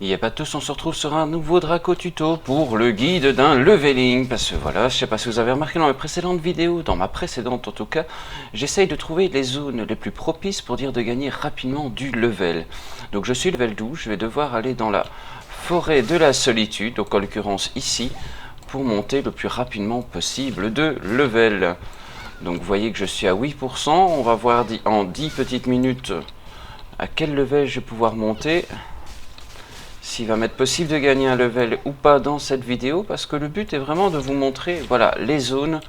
Y'a pas de tous, on se retrouve sur un nouveau Draco tuto pour le guide d'un leveling. Parce que voilà, je sais pas si vous avez remarqué dans mes précédentes vidéos, dans ma précédente en tout cas, j'essaye de trouver les zones les plus propices pour dire de gagner rapidement du level. Donc je suis level 12, je vais devoir aller dans la forêt de la solitude, donc en l'occurrence ici, pour monter le plus rapidement possible de level. Donc vous voyez que je suis à 8%, on va voir en 10 petites minutes à quel level je vais pouvoir monter. S'il va m'être possible de gagner un level ou pas dans cette vidéo, parce que le but est vraiment de vous montrer voilà, les zones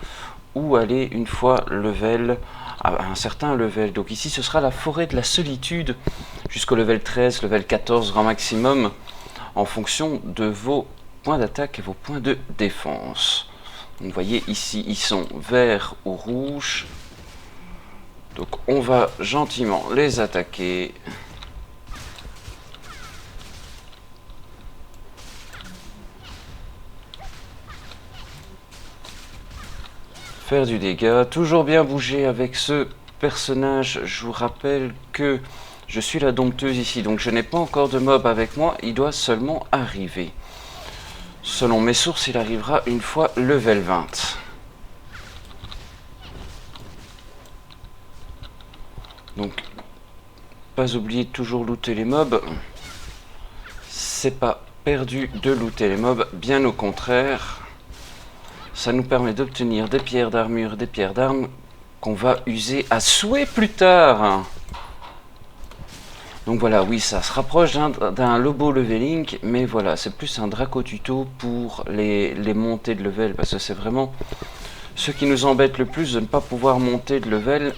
où aller une fois level à un certain level. Donc ici ce sera la forêt de la solitude jusqu'au level 13, level 14 grand maximum, en fonction de vos points d'attaque et vos points de défense. Donc, vous voyez ici ils sont verts ou rouges. Donc on va gentiment les attaquer. Faire du dégât, toujours bien bouger avec ce personnage. Je vous rappelle que je suis la dompteuse ici, donc je n'ai pas encore de mob avec moi, il doit seulement arriver. Selon mes sources, il arrivera une fois level 20. Donc, pas oublier de toujours looter les mobs. C'est pas perdu de looter les mobs, bien au contraire. Ça nous permet d'obtenir des pierres d'armure, des pierres d'armes qu'on va user à souhait plus tard. Donc voilà, oui, ça se rapproche d'un Lobo leveling, mais voilà, c'est plus un Draco tuto pour les montées de level, parce que c'est vraiment ce qui nous embête le plus de ne pas pouvoir monter de level.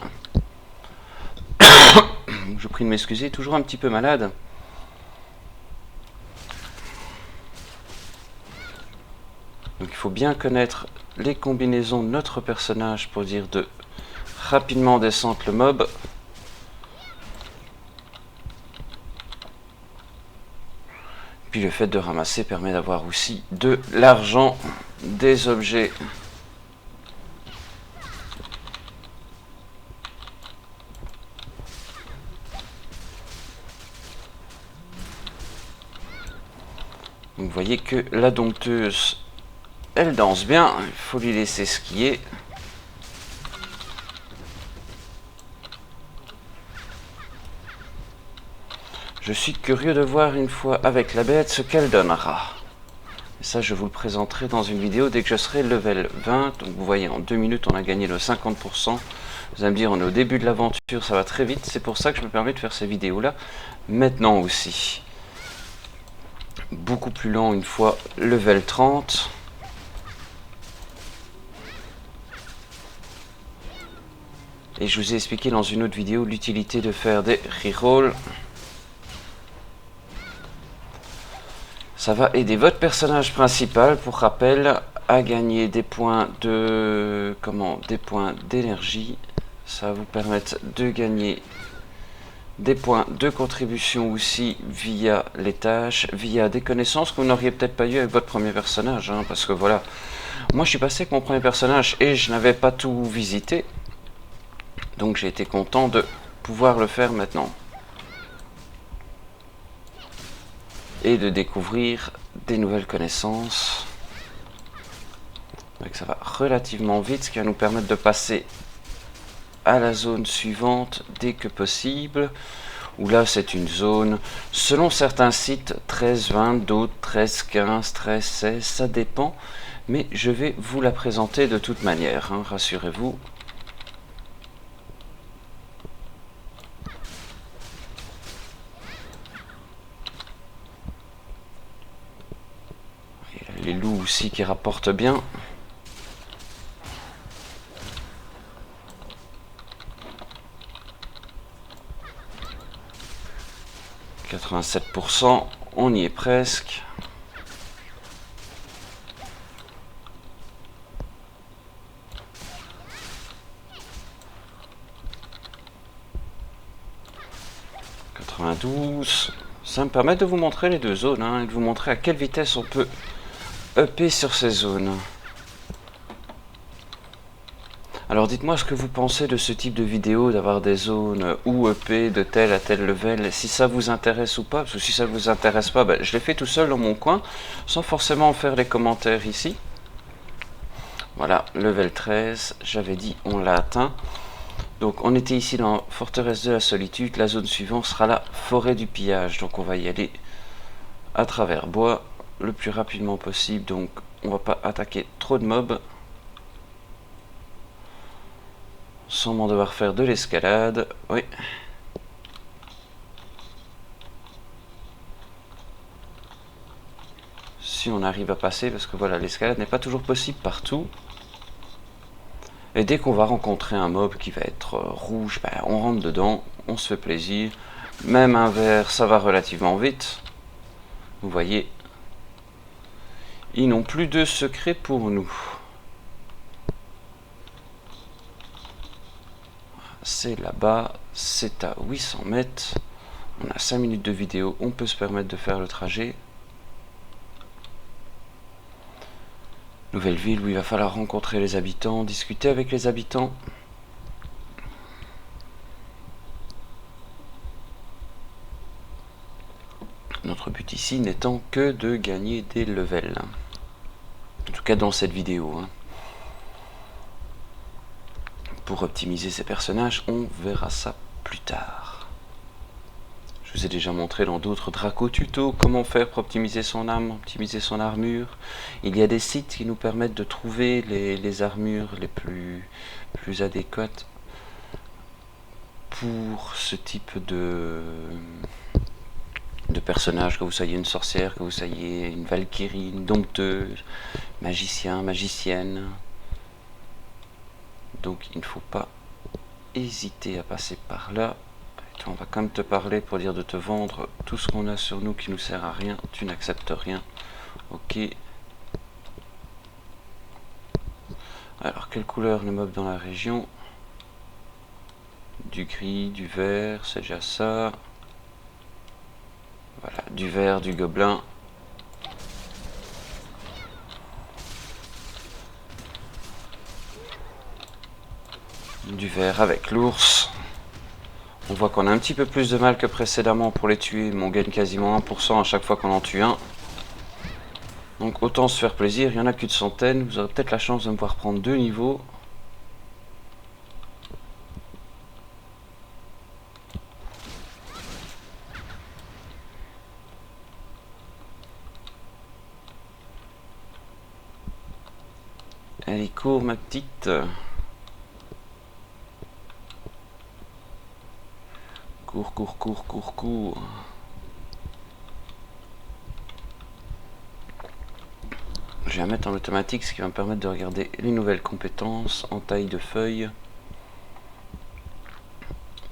Je vous prie de m'excuser, toujours un petit peu malade. Donc il faut bien connaître les combinaisons de notre personnage pour dire de rapidement descendre le mob. Puis le fait de ramasser permet d'avoir aussi de l'argent, des objets. Donc vous voyez que la dompteuse, elle danse bien, il faut lui laisser skier. Je suis curieux de voir une fois avec la bête ce qu'elle donnera. Et ça, je vous le présenterai dans une vidéo dès que je serai level 20. Donc vous voyez, en 2 minutes, on a gagné le 50%. Vous allez me dire, on est au début de l'aventure, ça va très vite. C'est pour ça que je me permets de faire ces vidéos-là maintenant aussi. Beaucoup plus lent une fois level 30. Et je vous ai expliqué dans une autre vidéo l'utilité de faire des rerolls. Ça va aider votre personnage principal, pour rappel, à gagner des points de des points d'énergie. Ça va vous permettre de gagner des points de contribution aussi via les tâches, via des connaissances que vous n'auriez peut-être pas eu avec votre premier personnage, hein, parce que voilà, moi je suis passé avec mon premier personnage et je n'avais pas tout visité. Donc j'ai été content de pouvoir le faire maintenant. Et de découvrir des nouvelles connaissances. Donc ça va relativement vite, ce qui va nous permettre de passer à la zone suivante dès que possible. Où là c'est une zone, selon certains sites, 13-20, d'autres 13-15, 13-16, ça dépend. Mais je vais vous la présenter de toute manière, hein, rassurez-vous. Les loups aussi qui rapportent bien. « 87%, on y est presque. » « 92. Ça me permet de vous montrer les deux zones, hein, et de vous montrer à quelle vitesse on peut upper sur ces zones. Alors dites-moi ce que vous pensez de ce type de vidéo, d'avoir des zones ou EP de tel à tel level, si ça vous intéresse ou pas, parce que si ça vous intéresse pas, ben, je l'ai fait tout seul dans mon coin, sans forcément faire les commentaires ici. Voilà, level 13, j'avais dit on l'a atteint. Donc on était ici dans Forteresse de la Solitude, la zone suivante sera la Forêt du Pillage, donc on va y aller à travers bois le plus rapidement possible, donc on va pas attaquer trop de mobs. Sans m'en devoir faire de l'escalade, oui. Si on arrive à passer, parce que voilà, l'escalade n'est pas toujours possible partout. Et dès qu'on va rencontrer un mob qui va être rouge, ben, on rentre dedans, on se fait plaisir. Même un vert, ça va relativement vite. Vous voyez, ils n'ont plus de secret pour nous. C'est là-bas, c'est à 800 mètres. On a 5 minutes de vidéo, on peut se permettre de faire le trajet. Nouvelle ville où il va falloir rencontrer les habitants, discuter avec les habitants. Notre but ici n'étant que de gagner des levels. En tout cas dans cette vidéo. Pour optimiser ces personnages, on verra ça plus tard. Je vous ai déjà montré dans d'autres Draco tutos comment faire pour optimiser son arme, optimiser son armure. Il y a des sites qui nous permettent de trouver les armures les plus adéquates pour ce type de personnages, que vous soyez une sorcière, que vous soyez une valkyrie, une dompteuse, magicien, magicienne. Donc il ne faut pas hésiter à passer par là. Et toi, on va quand même te parler pour dire de te vendre tout ce qu'on a sur nous qui nous sert à rien. Tu n'acceptes rien. Ok. Alors quelle couleur le mob dans la région? Du gris, du vert, c'est déjà ça. Voilà, du vert, du gobelin. Du vert avec l'ours. On voit qu'on a un petit peu plus de mal que précédemment pour les tuer, mais on gagne quasiment 1% à chaque fois qu'on en tue un. Donc autant se faire plaisir, il n'y en a qu'une centaine, vous aurez peut-être la chance de me voir prendre 2 niveaux. Allez, cours ma petite. Cours, cours, cours, cours, cours. Je vais la mettre en automatique, ce qui va me permettre de regarder les nouvelles compétences en taille de feuille.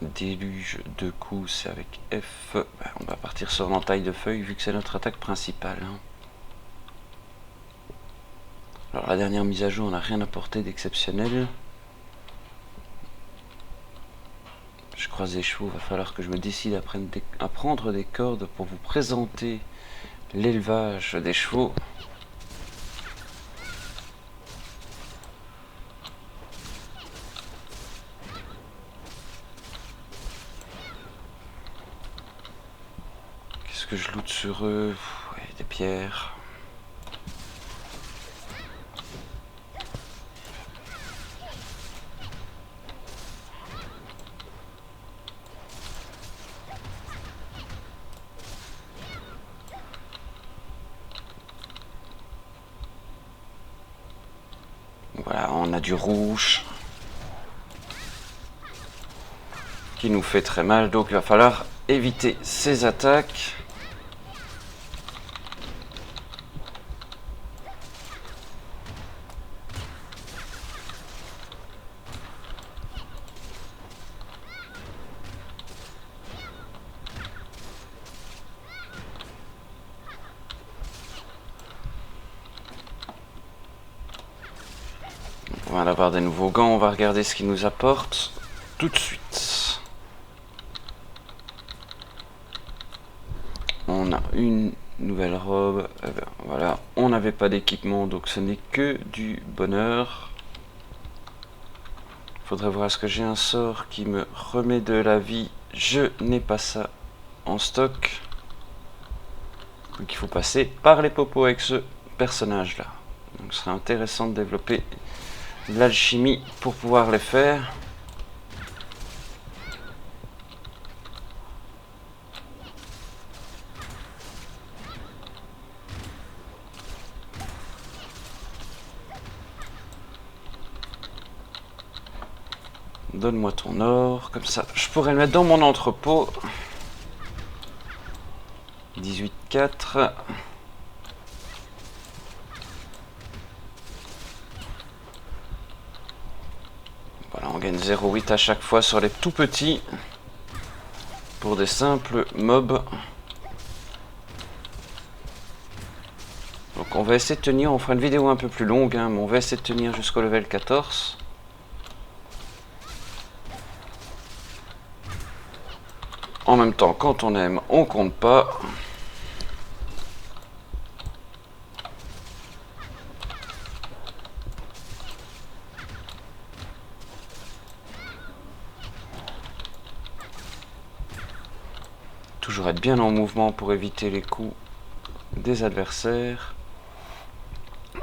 Déluge de coups, c'est avec F. On va partir sur l'entaille de feuille vu que c'est notre attaque principale. Alors la dernière mise à jour n'a rien apporté d'exceptionnel. Je croise les chevaux, va falloir que je me décide à prendre des cordes pour vous présenter l'élevage des chevaux. Qu'est-ce que je loot sur eux? Ouais, des pierres. Voilà, on a du rouge qui nous fait très mal, donc il va falloir éviter ces attaques. On va avoir des nouveaux gants, on va regarder ce qu'ils nous apportent tout de suite. On a une nouvelle robe, voilà, on n'avait pas d'équipement donc ce n'est que du bonheur. Faudrait voir, est-ce que j'ai un sort qui me remet de la vie? Je n'ai pas ça en stock. Donc il faut passer par les popos avec ce personnage là. Donc ce serait intéressant de développer de l'alchimie pour pouvoir les faire. Donne-moi ton or, comme ça je pourrais le mettre dans mon entrepôt. 18,4. Voilà, on gagne 0,8 à chaque fois sur les tout petits. Pour des simples mobs. Donc on va essayer de tenir, on fera une vidéo un peu plus longue, hein, mais on va essayer de tenir jusqu'au level 14. En même temps, quand on aime, on compte pas. Toujours être bien en mouvement pour éviter les coups des adversaires.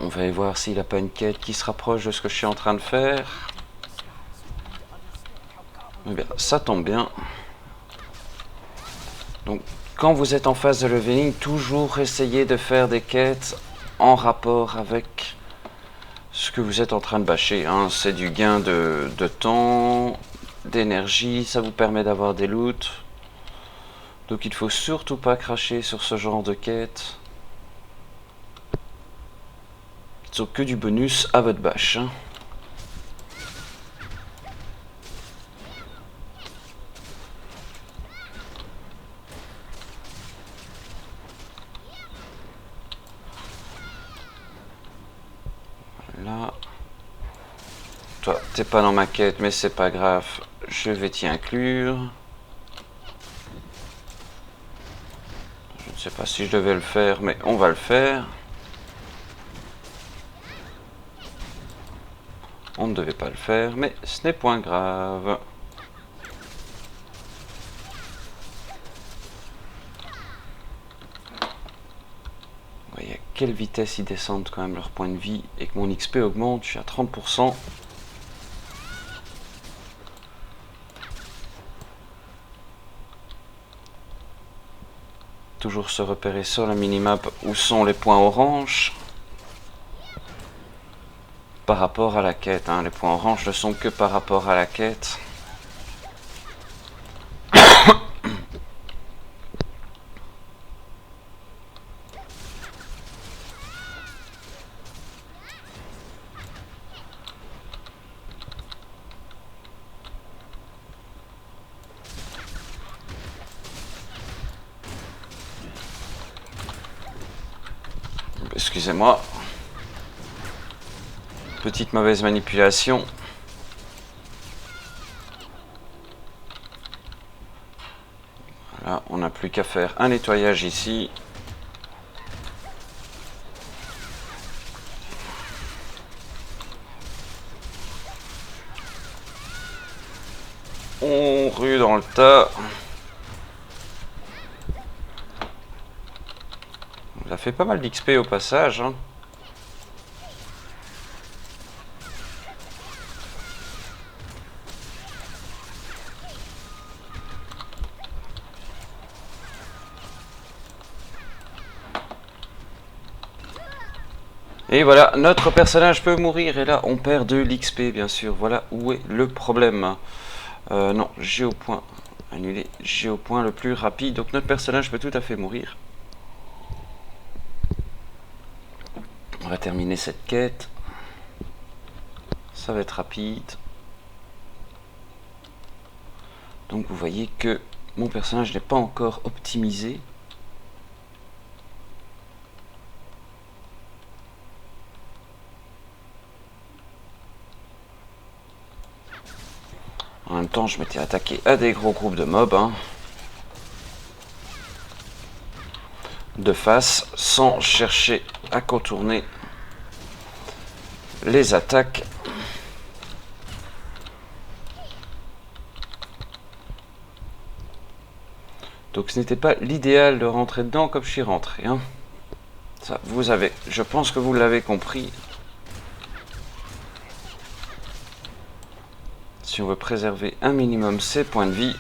On va aller voir s'il n'a pas une quête qui se rapproche de ce que je suis en train de faire. Eh bien, ça tombe bien. Donc, quand vous êtes en phase de leveling, toujours essayez de faire des quêtes en rapport avec ce que vous êtes en train de bâcher. Hein. C'est du gain de temps, d'énergie, ça vous permet d'avoir des loots. Donc il faut surtout pas cracher sur ce genre de quêtes. Qui sont que du bonus à votre bâche. Hein. Là. Toi, t'es pas dans ma quête, mais c'est pas grave. Je vais t'y inclure. Je ne sais pas si je devais le faire, mais on va le faire. On ne devait pas le faire, mais ce n'est point grave. Vous voyez à quelle vitesse ils descendent quand même leur point de vie et que mon XP augmente, je suis à 30%. Toujours se repérer sur la minimap où sont les points orange par rapport à la quête. Hein. Les points orange ne sont que par rapport à la quête. Excusez-moi. Petite mauvaise manipulation. Voilà, on n'a plus qu'à faire un nettoyage ici. On rue dans le tas. Ça fait pas mal d'XP au passage. Hein. Et voilà, notre personnage peut mourir et là on perd de l'XP bien sûr. Voilà où est le problème. Non, j'ai au point. Annuler, j'ai au point le plus rapide. Donc notre personnage peut tout à fait mourir. On va terminer cette quête. Ça va être rapide. Donc vous voyez que mon personnage n'est pas encore optimisé. En même temps, je m'étais attaqué à des gros groupes de mobs. Hein. De face, sans chercher à contourner les attaques. Donc ce n'était pas l'idéal de rentrer dedans comme je suis rentré. Hein. Ça, je pense que vous l'avez compris. Si on veut préserver un minimum ses points de vie,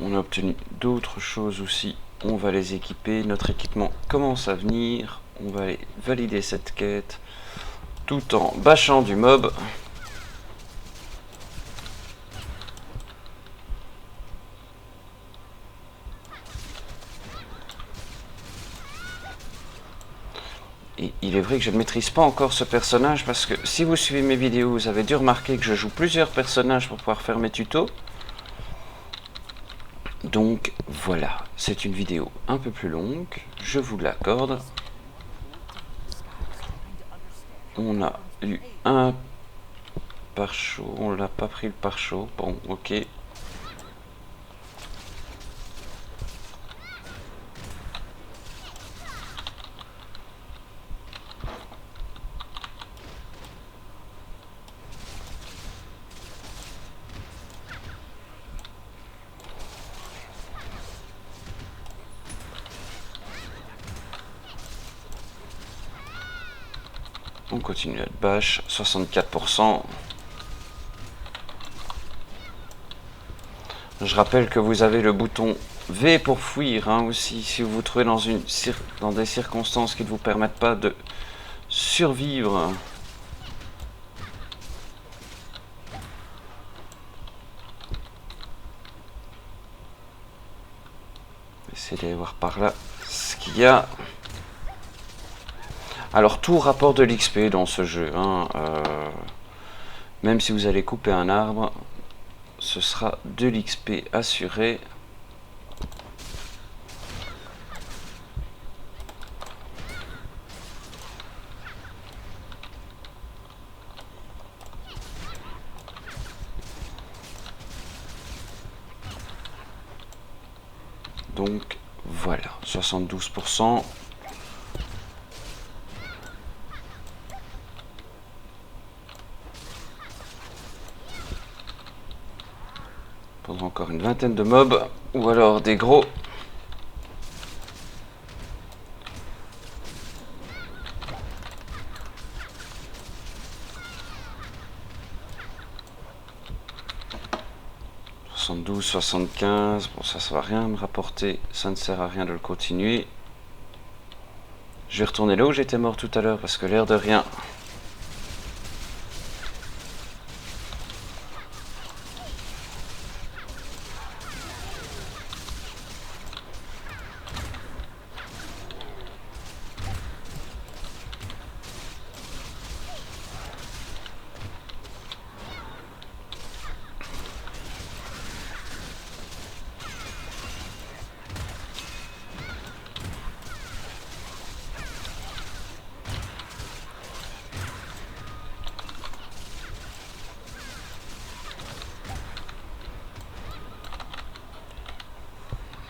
on a obtenu d'autres choses aussi. On va les équiper. Notre équipement commence à venir. On va aller valider cette quête tout en bâchant du mob. Et il est vrai que je ne maîtrise pas encore ce personnage parce que si vous suivez mes vidéos, vous avez dû remarquer que je joue plusieurs personnages pour pouvoir faire mes tutos. Donc voilà, c'est une vidéo un peu plus longue, je vous l'accorde. On a eu un pare-chaud, on l'a pas pris le pare-chaud, bon ok. On continue notre bâche, 64%. Je rappelle que vous avez le bouton V pour fuir hein, aussi, si vous vous trouvez dans des circonstances qui ne vous permettent pas de survivre. Essayez d'aller voir par là ce qu'il y a. Alors tout rapporte de l'XP dans ce jeu, hein, même si vous allez couper un arbre, ce sera de l'XP assuré. Donc voilà, 72%. Pendant encore une vingtaine de mobs, ou alors des gros. « 72, 75, bon ça va rien me rapporter, ça ne sert à rien de le continuer. Je vais retourner là où j'étais mort tout à l'heure parce que l'air de rien...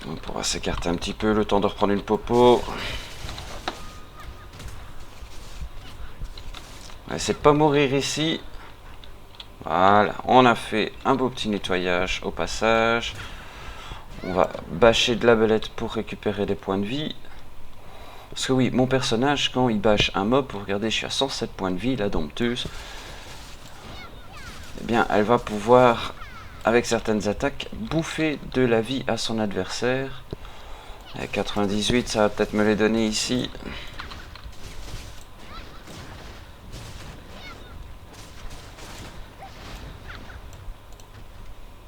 On pourra s'écarter un petit peu, le temps de reprendre une popo. On va essayer de pas mourir ici. Voilà, on a fait un beau petit nettoyage au passage. On va bâcher de la belette pour récupérer des points de vie. Parce que oui, mon personnage, quand il bâche un mob, vous regardez, je suis à 107 points de vie, la dompteuse. Eh bien, elle va pouvoir... avec certaines attaques, bouffer de la vie à son adversaire. À 98, ça va peut-être me les donner ici.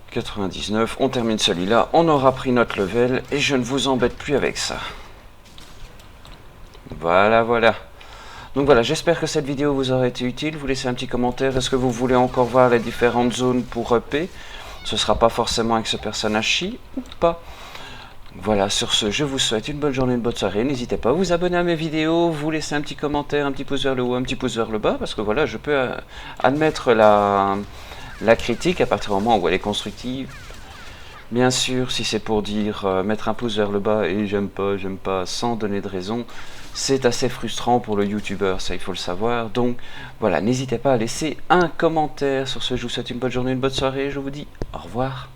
« 99, on termine celui-là, on aura pris notre level et je ne vous embête plus avec ça. » Voilà, voilà. Donc voilà, j'espère que cette vidéo vous aura été utile. Vous laissez un petit commentaire. Est-ce que vous voulez encore voir les différentes zones pour EP? Ce sera pas forcément avec ce personnage-ci ou pas. Voilà, sur ce, je vous souhaite une bonne journée, une bonne soirée. N'hésitez pas à vous abonner à mes vidéos, vous laisser un petit commentaire, un petit pouce vers le haut, un petit pouce vers le bas, parce que voilà, je peux admettre la critique à partir du moment où elle est constructive. Bien sûr, si c'est pour dire mettre un pouce vers le bas et j'aime pas, sans donner de raison, c'est assez frustrant pour le youtubeur, ça il faut le savoir. Donc voilà, n'hésitez pas à laisser un commentaire sur ce. Je vous souhaite une bonne journée, une bonne soirée, je vous dis au revoir.